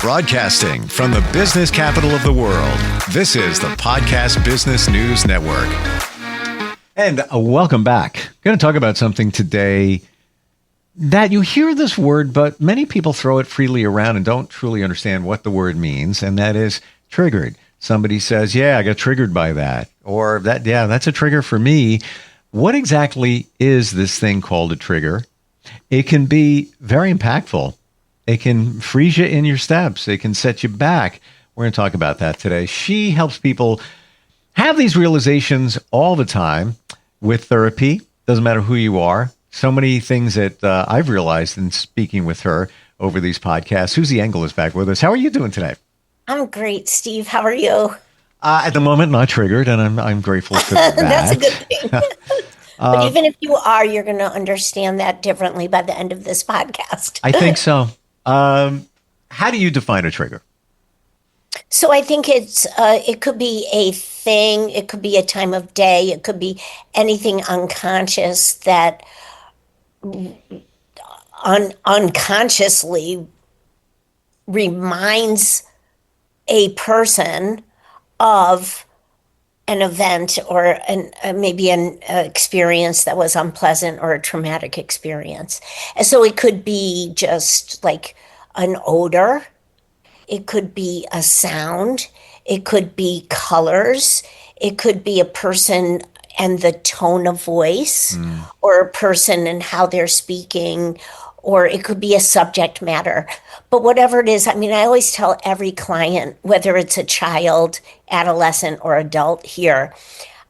Broadcasting from the business capital of the world, this is the Podcast Business News Network. And welcome back. I'm going to talk about something today that you hear this word, but many people throw it freely around and don't truly understand what the word means, and that is triggered. Somebody says, yeah, I got triggered by that, or that, yeah, that's a trigger for me. What exactly is this thing called a trigger? It can be very impactful. It can freeze you in your steps. It can set you back. We're going to talk about that today. She helps people have these realizations all the time with therapy. Doesn't matter who you are. So many things that I've realized in speaking with her over these podcasts. Susie Engel is back with us. How are you doing today? I'm great, Steve. How are you? At the moment, not triggered, and I'm grateful for that. That's a good thing. But even if you are, you're going to understand that differently by the end of this podcast. I think so. How do you define a trigger? So I think it could be a thing, it could be a time of day, it could be anything unconscious that unconsciously reminds a person of an event or maybe an experience that was unpleasant or a traumatic experience. And so it could be just like an odor. It could be a sound. It could be colors. It could be a person and the tone of voice, or a person and how they're speaking, or it could be a subject matter. But whatever it is, I mean, I always tell every client, whether it's a child, adolescent, or adult here,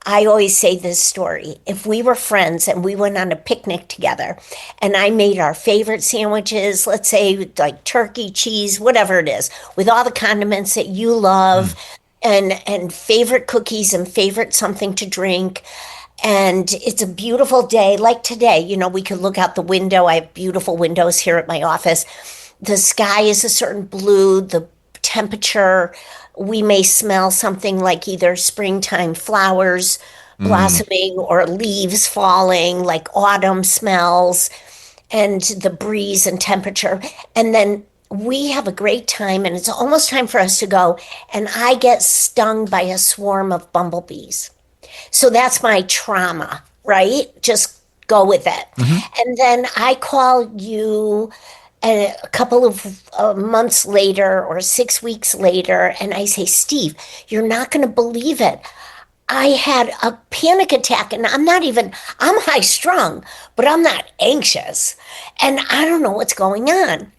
I always say this story. If we were friends and we went on a picnic together and I made our favorite sandwiches, let's say like turkey, cheese, whatever it is, with all the condiments that you love, and favorite cookies and favorite something to drink, and it's a beautiful day like today, you know, we could look out the window. I have beautiful windows here at my office. The sky is a certain blue, the temperature, we may smell something like either springtime flowers blossoming or leaves falling, like autumn smells, and the breeze and temperature. And then we have a great time, and it's almost time for us to go, and I get stung by a swarm of bumblebees. So that's my trauma, right? Just go with it. And then I call you a couple of months later or 6 weeks later, and I say, Steve, you're not going to believe it. I had a panic attack, and I'm high strung, but I'm not anxious. And I don't know what's going on.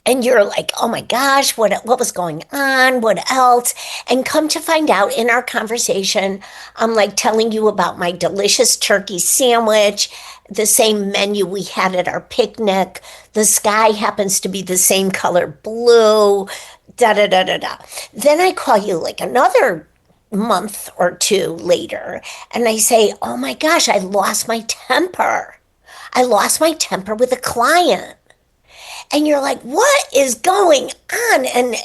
And you're like, oh my gosh, what was going on? What else? And come to find out in our conversation, I'm like telling you about my delicious turkey sandwich, the same menu we had at our picnic. The sky happens to be the same color blue, da da da da da. Then I call you like another month or two later, and I say, oh my gosh, I lost my temper. I lost my temper with a client. And you're like, what is going on? And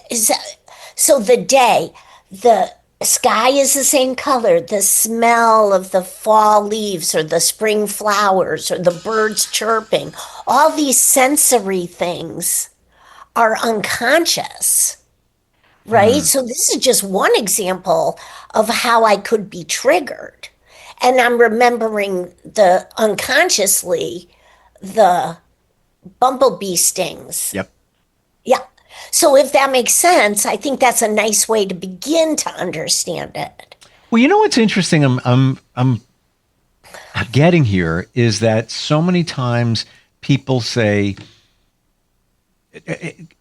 so the sky is the same color, the smell of the fall leaves or the spring flowers or the birds chirping, all these sensory things are unconscious, right? So this is just one example of how I could be triggered. And I'm remembering unconsciously the bumblebee stings. Yep. Yeah. So if that makes sense, I think that's a nice way to begin to understand it. Well, you know what's interesting? I'm getting here is that so many times people say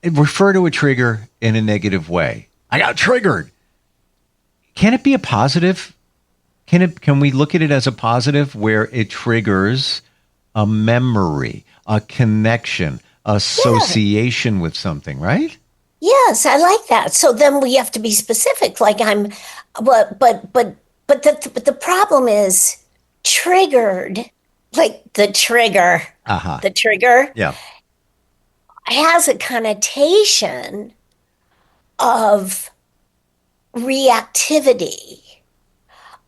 refer to a trigger in a negative way. I got triggered. Can it be a positive? Can we look at it as a positive where it triggers a memory, a connection, association with something, right? Yes, I like that. So then we have to be specific. Like but the problem is triggered. Like the trigger, Yeah, has a connotation of reactivity,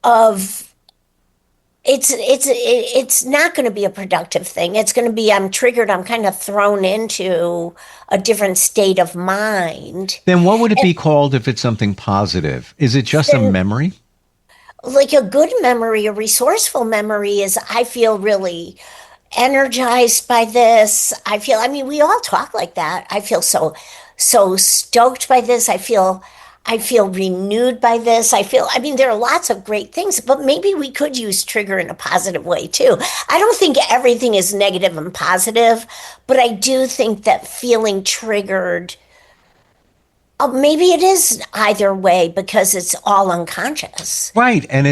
of it's not going to be a productive thing. It's going to be, I'm triggered, I'm kind of thrown into a different state of mind. Then what would it be called if it's something positive? Is it just a Then, memory? like a good memory, a resourceful memory is, I feel really energized by this. I mean, we all talk like that. I feel so stoked by this. I feel renewed by this. I mean, there are lots of great things, but maybe we could use trigger in a positive way too. I don't think everything is negative and positive, but I do think that feeling triggered, maybe it is either way because it's all unconscious. Right. And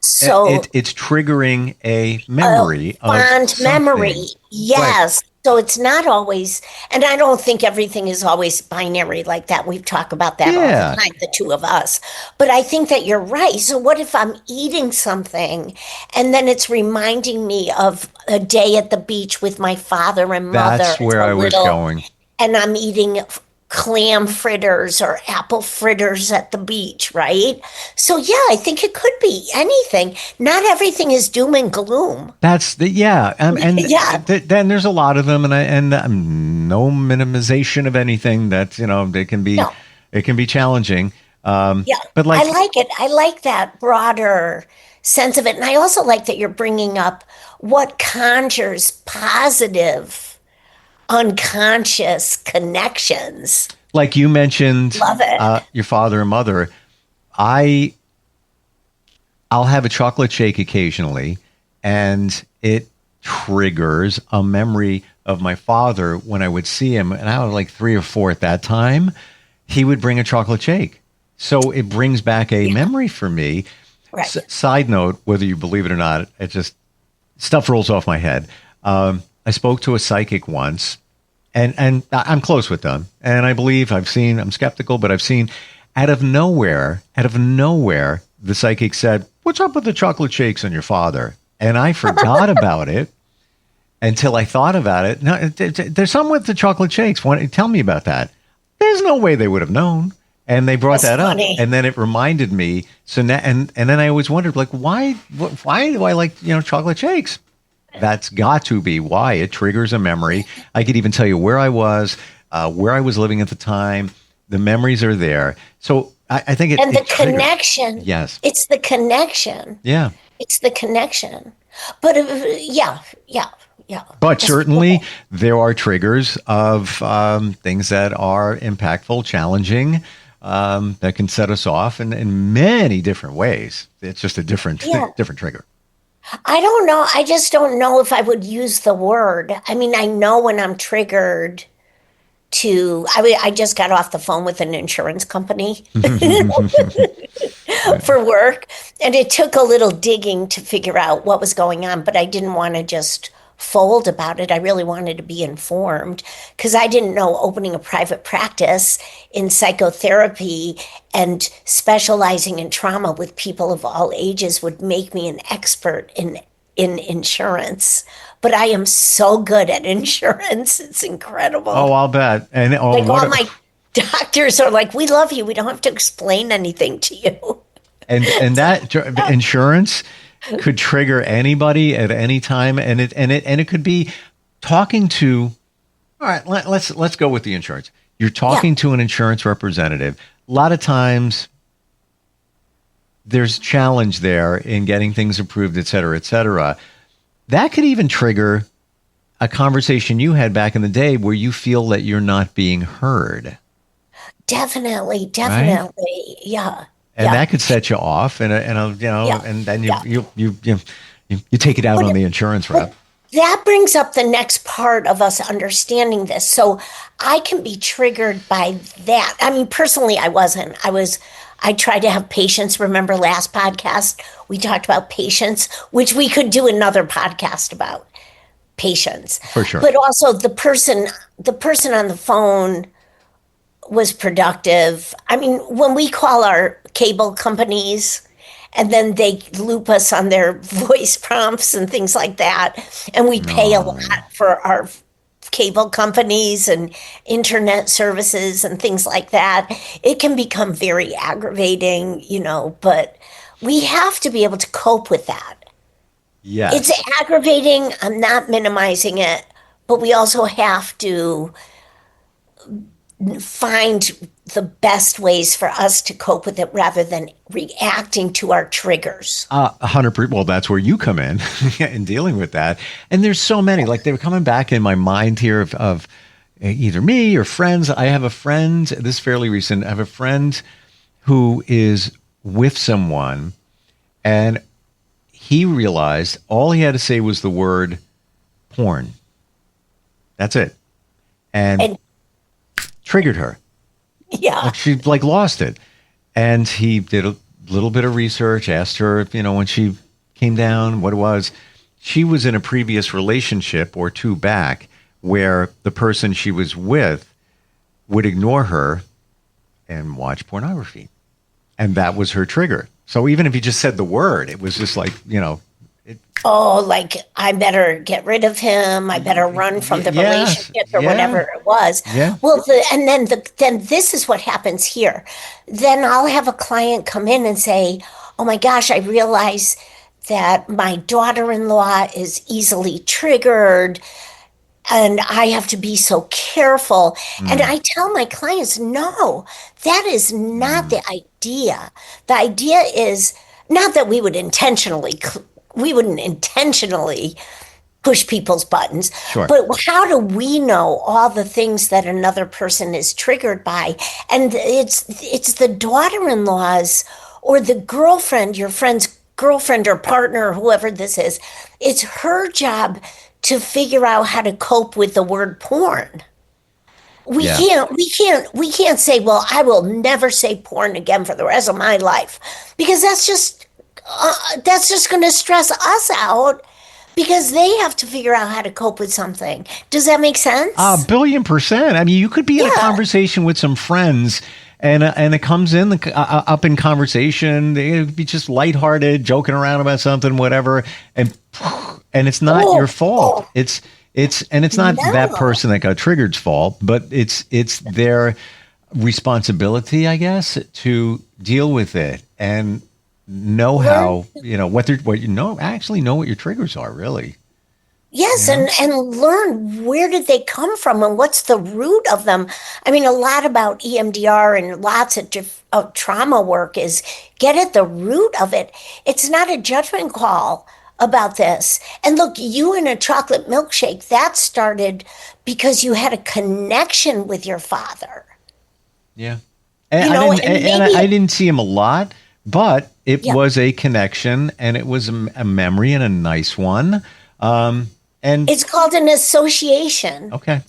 So it's triggering a a memory of fond memory. something. Right. Yes. So it's not always, and I don't think everything is always binary like that. We've talked about that all the Yeah. time, the two of us. But I think that you're right. So what if I'm eating something and then it's reminding me of a day at the beach with my father and mother That's as where a I was little, going. and I'm eating clam fritters or apple fritters at the beach, right? So yeah, I think it could be anything. Not everything is doom and gloom. That's the yeah, and Yeah. then there's a lot of them, and no minimization of anything. That No. it can be challenging. Yeah, But I like like it. I like that broader sense of it. And I also like that you're bringing up what conjures positive, unconscious connections. you mentioned Love it. your father and mother. I I'll have a chocolate shake occasionally, and it triggers a memory of my father when I would see him, and I was like 3 or 4 at that time. He would bring a chocolate shake. So it brings back a memory for me. Right. Side note, whether you believe it or not, it just stuff rolls off my head. I spoke to a psychic once, and I'm close with them, and I believe I'm skeptical, but I've seen out of nowhere, the psychic said, "What's up with the chocolate shakes and your father?" And I forgot about it until I thought about it. No, there's something with the chocolate shakes. Tell me about that. There's no way they would have known. And they brought That's that up, funny. and then it reminded me. So now, and then I always wondered, like, why do I like chocolate shakes? That's got to be why it triggers a memory. I could even tell you where I was living at the time. The memories are there. So I think And the it triggers. connection. Yes. It's the connection. Yeah. It's the connection. But yeah, yeah, yeah. But That's certainly cool. there are triggers of things that are impactful, challenging, that can set us off in many different ways. It's just a different Yeah. different trigger. I don't know. I just don't know if I would use the word. I mean, I know when I'm triggered I just got off the phone with an insurance company for work, and it took a little digging to figure out what was going on, but I didn't want to just fold about it. I really wanted to be informed because I didn't know opening a private practice in psychotherapy and specializing in trauma with people of all ages would make me an expert in insurance. But I am so good at insurance. It's incredible. Oh, I'll bet. And Like all my doctors are like, we love you. We don't have to explain anything to you. and that insurance could trigger anybody at any time, and it could be talking to. All right, let's go with the insurance. You're talking to an insurance representative. A lot of times, there's challenge there in getting things approved, et cetera, et cetera. That could even trigger a conversation you had back in the day where you feel that you're not being heard. Definitely, Right? definitely. Yeah. And Yeah. that could set you off, and Yeah. and then Yeah. you take it out on the insurance rep. That brings up the next part of us understanding this. So I can be triggered by that. I mean, personally, I wasn't. I tried to have patience. Remember last podcast, we talked about patience, which we could do another podcast about patience. For sure. But also the person on the phone was productive. I mean, when we call our cable companies and then they loop us on their voice prompts and things like that, and we pay a lot for our cable companies and internet services and things like that, it can become very aggravating, but we have to be able to cope with that. Yes. It's aggravating. I'm not minimizing it, but we also have to find the best ways for us to cope with it rather than reacting to our triggers. 100%. Well, that's where you come in in dealing with that. And there's so many, like they were coming back in my mind here of either me or friends. I have a friend, this is fairly recent. I have a friend who is with someone and he realized all he had to say was the word porn. That's it. And triggered her. Yeah. Like she lost it. And he did a little bit of research, asked her, when she came down, what it was. She was in a previous relationship or two back where the person she was with would ignore her and watch pornography. And that was her trigger. So even if you just said the word, it was just like, like I better get rid of him. I better run from the relationship or whatever it was. Yeah. Well, then this is what happens here. Then I'll have a client come in and say, "Oh my gosh, I realize that my daughter-in-law is easily triggered, and I have to be so careful." And I tell my clients, "No, that is not the idea. The idea is not that we wouldn't intentionally push people's buttons. Sure. But how do we know all the things that another person is triggered by? And it's the daughter-in-laws or the girlfriend, your friend's girlfriend or partner, whoever this is. It's her job to figure out how to cope with the word porn. We can't say, well, I will never say porn again for the rest of my life, because that's just going to stress us out, because they have to figure out how to cope with something. Does that make sense? 1,000,000,000%. I mean, you could be in a conversation with some friends and it comes in up in conversation. They'd be just lighthearted, joking around about something, whatever. And it's not your fault. It's not that person that got triggered's fault, but it's their responsibility, I guess, to deal with it and know how, actually know what your triggers are, really. Yes, and learn, where did they come from and what's the root of them. I mean, a lot about EMDR and lots of trauma work is get at the root of it. It's not a judgment call about this. And look, you in a chocolate milkshake, that started because you had a connection with your father. Yeah. I didn't see him a lot, but it was a connection, and it was a memory, and a nice one. And it's called an association. Okay.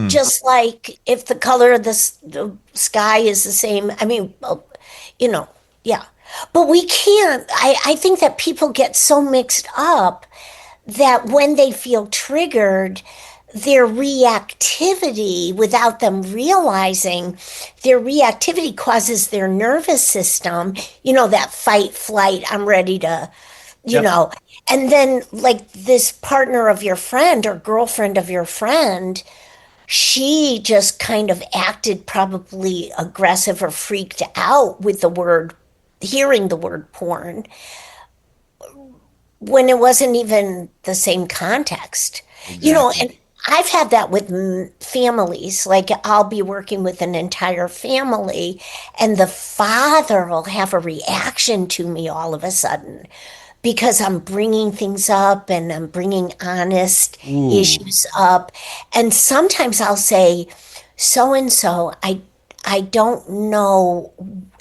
Just like if the color of the sky is the same. I mean, But we can't. I think that people get so mixed up that when they feel triggered, their reactivity, without them realizing, their reactivity causes their nervous system, that fight, flight, I'm ready to, and then like this partner of your friend or girlfriend of your friend, she just kind of acted probably aggressive or freaked out with hearing the word porn when it wasn't even the same context. Exactly. And I've had that with families. Like, I'll be working with an entire family and the father will have a reaction to me all of a sudden because I'm bringing things up and I'm bringing honest issues up. And sometimes I'll say, so-and-so, I don't know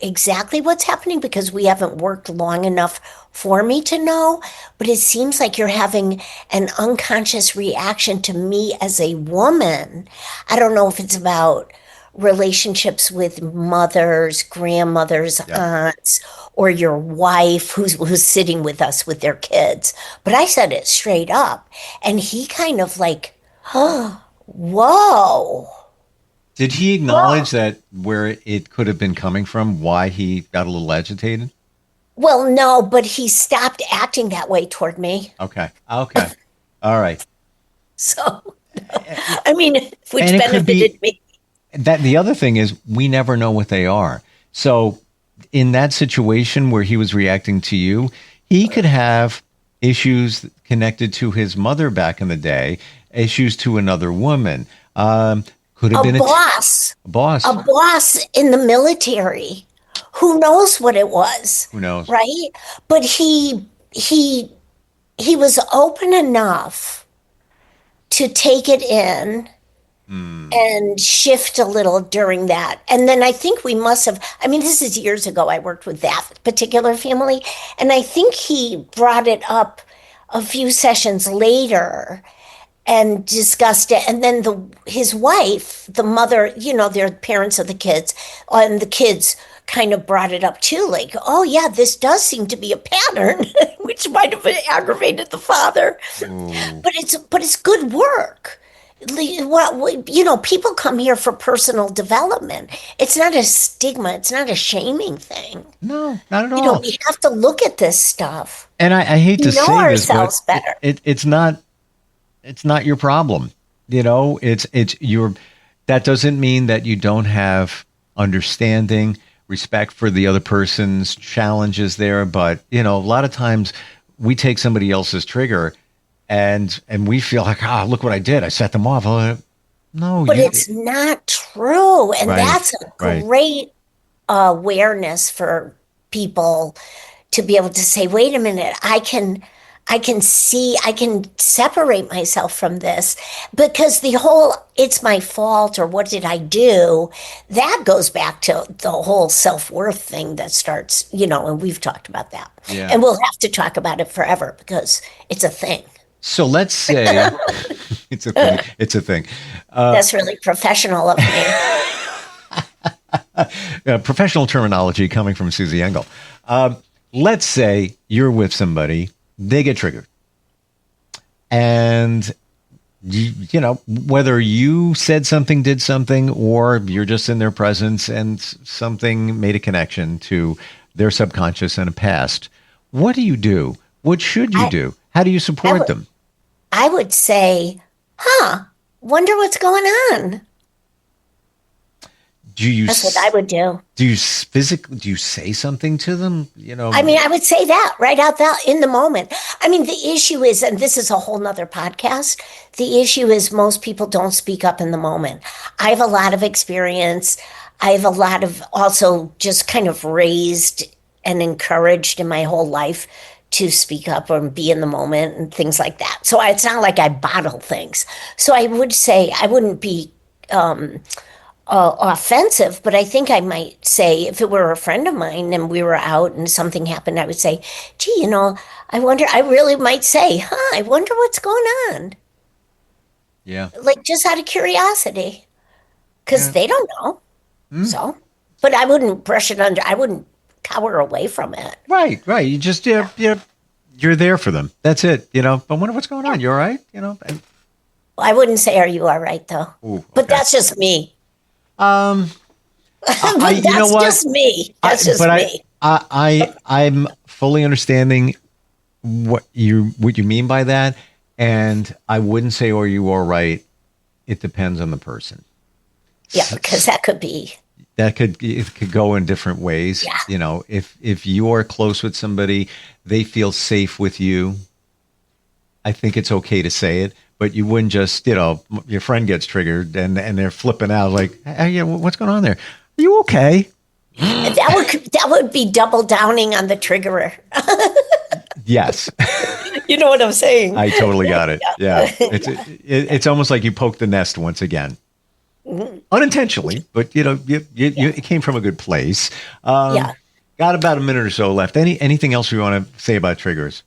exactly what's happening because we haven't worked long enough for me to know, but it seems like you're having an unconscious reaction to me as a woman. I don't know if it's about relationships with mothers, grandmothers, aunts, or your wife who's sitting with us with their kids. But I said it straight up, and he kind of like, oh, whoa. Did he acknowledge that where it could have been coming from, why he got a little agitated? Well, no, but he stopped acting that way toward me. Okay. All right. So, I mean, which And it could benefited me. That the other thing is, we never know what they are. So in that situation where he was reacting to you, he could have issues connected to his mother back in the day, issues to another woman. Could have been a boss, boss. a boss in the military. Who knows what it was? Who knows? Right? But he was open enough to take it in and shift a little during that. And then I think we must have, I mean, this is years ago. I worked with that particular family. And I think he brought it up a few sessions later and discussed it. And then his wife, the mother, they're parents of the kids, and the kids kind of brought it up too, like, oh yeah, this does seem to be a pattern, which might have aggravated the father. But it's good work. People come here for personal development. It's not a stigma. It's not a shaming thing. No, not at all. We have to look at this stuff. And I hate to say this, ourselves but better. It's not your problem. It's your. That doesn't mean that you don't have understanding, respect for the other person's challenges there. But a lot of times we take somebody else's trigger, and we feel like, look what I did. I set them off. No, but it's not true, and Right, that's a great awareness for people to be able to say, wait a minute, I can separate myself from this, because the whole it's my fault or what did I do, that goes back to the whole self-worth thing that starts, and we've talked about that. Yeah. And we'll have to talk about it forever because it's a thing. So let's say it's a thing. It's a thing. That's really professional of me. Professional terminology coming from Susie Engel. Let's say you're with somebody, they get triggered. And, whether you said something, did something, or you're just in their presence and something made a connection to their subconscious and a past, what do you do? What should you do? How do you support them? I would say, wonder what's going on. That's what I would do. Do you say something to them? I mean, I would say that right out there in the moment. I mean, the issue is, and this is a whole nother podcast, the issue is most people don't speak up in the moment. I have a lot of experience. I have a lot of also just kind of raised and encouraged in my whole life to speak up or be in the moment and things like that. So it's not like I bottle things. So I would say I wouldn't be offensive, but I think I might say, if it were a friend of mine and we were out and something happened, I would say, gee, I really might say, I wonder what's going on. Yeah. Like just out of curiosity, because they don't know. So, but I wouldn't brush it under. I wouldn't cower away from it. Right. You just, you're there for them. That's it. I wonder what's going on. You all right? And, I wouldn't say, are you all right, though? Ooh, okay. But that's just me. But that's just me. That's just me. I'm fully understanding what you mean by that, and I wouldn't say, "Are you all right?" It depends on the person. Yeah, because it could go in different ways. Yeah. If you are close with somebody, they feel safe with you, I think it's okay to say it. But you wouldn't just, your friend gets triggered and they're flipping out like, hey, what's going on there? Are you okay? That would be double downing on the triggerer. Yes. You know what I'm saying? I totally got it. Yeah. It's almost like you poked the nest once again. Mm-hmm. Unintentionally, but it came from a good place. Got about a minute or so left. Anything else you want to say about triggers?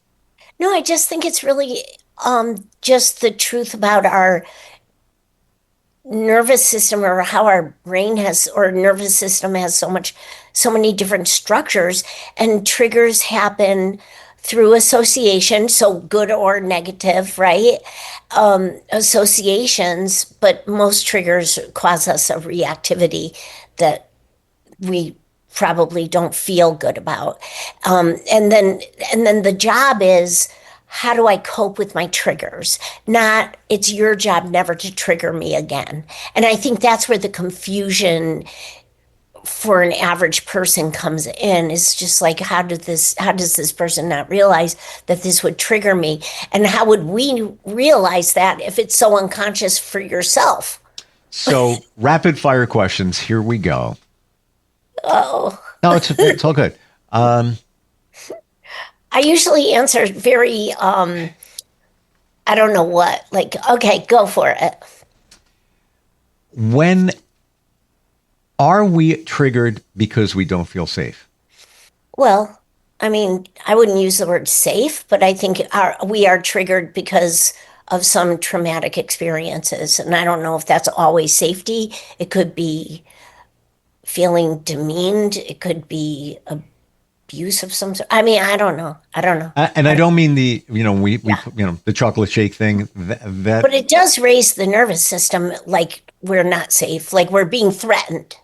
No, I just think it's really just the truth about our nervous system, or how our brain has, or nervous system has so many different structures, and triggers happen through association, so good or negative, right? Associations, but most triggers cause us a reactivity that we probably don't feel good about. And then the job is, how do I cope with my triggers? Not, it's your job never to trigger me again. And I think that's where the confusion for an average person comes in is just like, how does this person not realize that this would trigger me? And how would we realize that if it's so unconscious for yourself? So rapid fire questions. Here we go. Oh, No, it's all good. I usually answer very, I don't know what, like, okay, go for it. When are we triggered because we don't feel safe? Well, I mean, I wouldn't use the word safe, but I think we are triggered because of some traumatic experiences. And I don't know if that's always safety. It could be feeling demeaned. It could be abuse of some sort. I mean, I don't know. And I don't mean the, the chocolate shake thing. But it does raise the nervous system, like we're not safe, like we're being threatened.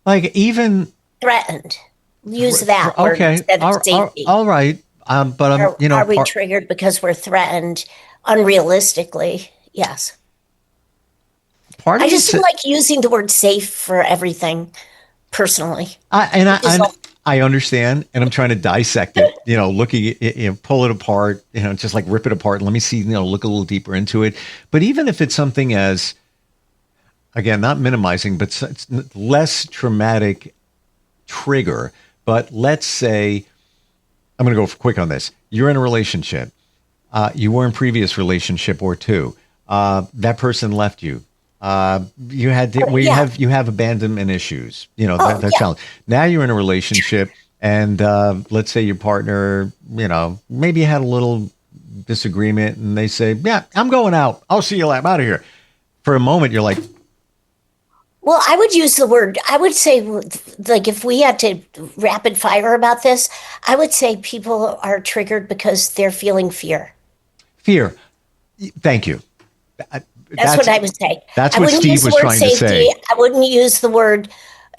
Like even threatened. Use that word instead of safety. All right. But are we triggered because we're threatened unrealistically? Yes. I just don't like using the word safe for everything personally. I understand, and I'm trying to dissect it, looking at it, pull it apart, just like rip it apart. Let me see, look a little deeper into it. But even if it's something as, again, not minimizing, but it's less traumatic trigger. But let's say, I'm going to go quick on this. You're in a relationship. You were in a previous relationship or two. That person left you. You have abandonment issues. That challenge. Now you're in a relationship, and let's say your partner, maybe you had a little disagreement, and they say, "Yeah, I'm going out. I'll see you later. I'm out of here." For a moment, you're like, well, I would use the word, I would say, like, if we had to rapid fire about this, I would say people are triggered because they're feeling fear. Fear. Thank you. That's what I would say. That's what Steve was trying to say. I wouldn't use the word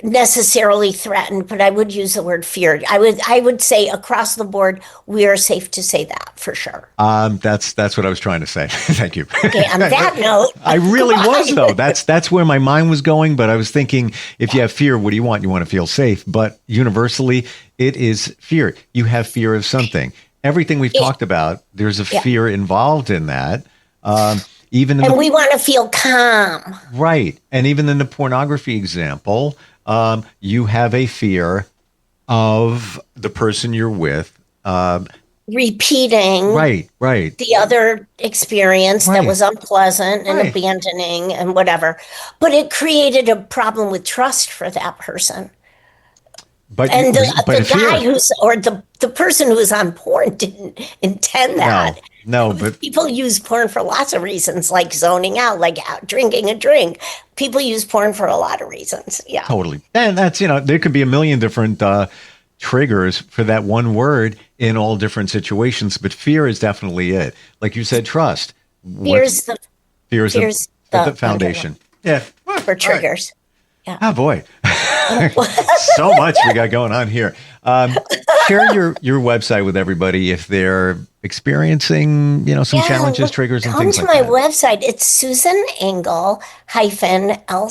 necessarily threatened, but I would use the word feared. I would say across the board, we are safe to say that for sure. That's what I was trying to say. Thank you. Okay, on that note. I really was, though. That's where my mind was going, but I was thinking, if you have fear, what do you want? You want to feel safe. But universally, it is fear. You have fear of something. Everything we've talked about, there's a fear involved in that. We want to feel calm. Right. And even in the pornography example, you have a fear of the person you're with. Repeating. Right. The other experience that was unpleasant and abandoning and whatever. But it created a problem with trust for that person. But the guy the person who was on porn didn't intend that. No, but people use porn for lots of reasons, like zoning out, like drinking a drink. People use porn for a lot of reasons. Yeah, totally. And that's, there could be a million different triggers for that one word in all different situations. But fear is definitely it. Like you said, trust. Fear is the foundation. Yeah. For triggers. Yeah. Oh boy. So much we got going on here. Share your website with everybody if they're experiencing, some challenges, triggers, and things like that. Come to my website. It's Susan Engel -LCSW.com.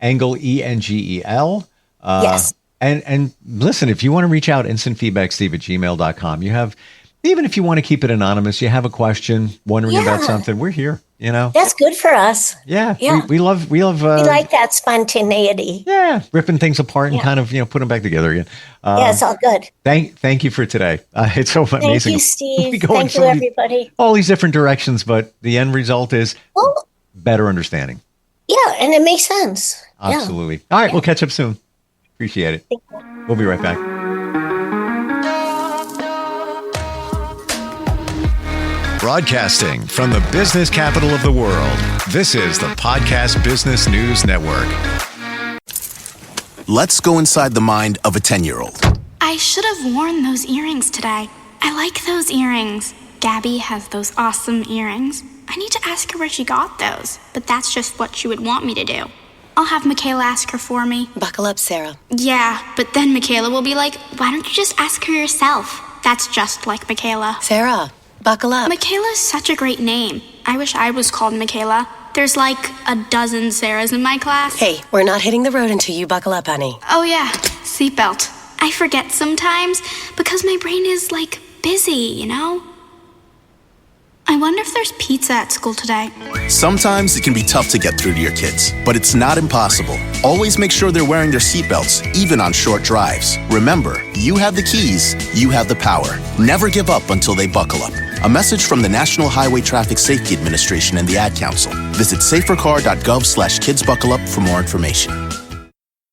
Engel, ENGEL. Yes. And listen, if you want to reach out, instantfeedbacksteve@gmail.com. You have, even if you want to keep it anonymous, you have a question, wondering about something, we're here. That's good for us. Yeah. We love we like that spontaneity. Yeah. Ripping things apart and kind of, put them back together again. It's all good. Thank you for today. It's so amazing. Thank you, Steve. Thank you, everybody. All these different directions, but the end result is better understanding. Yeah. And it makes sense. Absolutely. Yeah. All right. We'll catch up soon. Appreciate it. We'll be right back. Broadcasting from the business capital of the world, this is the Podcast Business News Network. Let's go inside the mind of a 10-year-old. I should have worn those earrings today. I like those earrings. Gabby has those awesome earrings. I need to ask her where she got those, but that's just what she would want me to do. I'll have Michaela ask her for me. Buckle up, Sarah. Yeah, but then Michaela will be like, why don't you just ask her yourself? That's just like Michaela. Sarah, buckle up. Michaela's such a great name. I wish I was called Michaela. There's like a dozen Sarahs in my class. Hey, we're not hitting the road until you buckle up, honey. Oh yeah, seatbelt. I forget sometimes because my brain is like busy, you know? I wonder if there's pizza at school today. Sometimes it can be tough to get through to your kids, but it's not impossible. Always make sure they're wearing their seatbelts, even on short drives. Remember, you have the keys, you have the power. Never give up until they buckle up. A message from the National Highway Traffic Safety Administration and the Ad Council. Visit safercar.gov/kidsbuckleup for more information.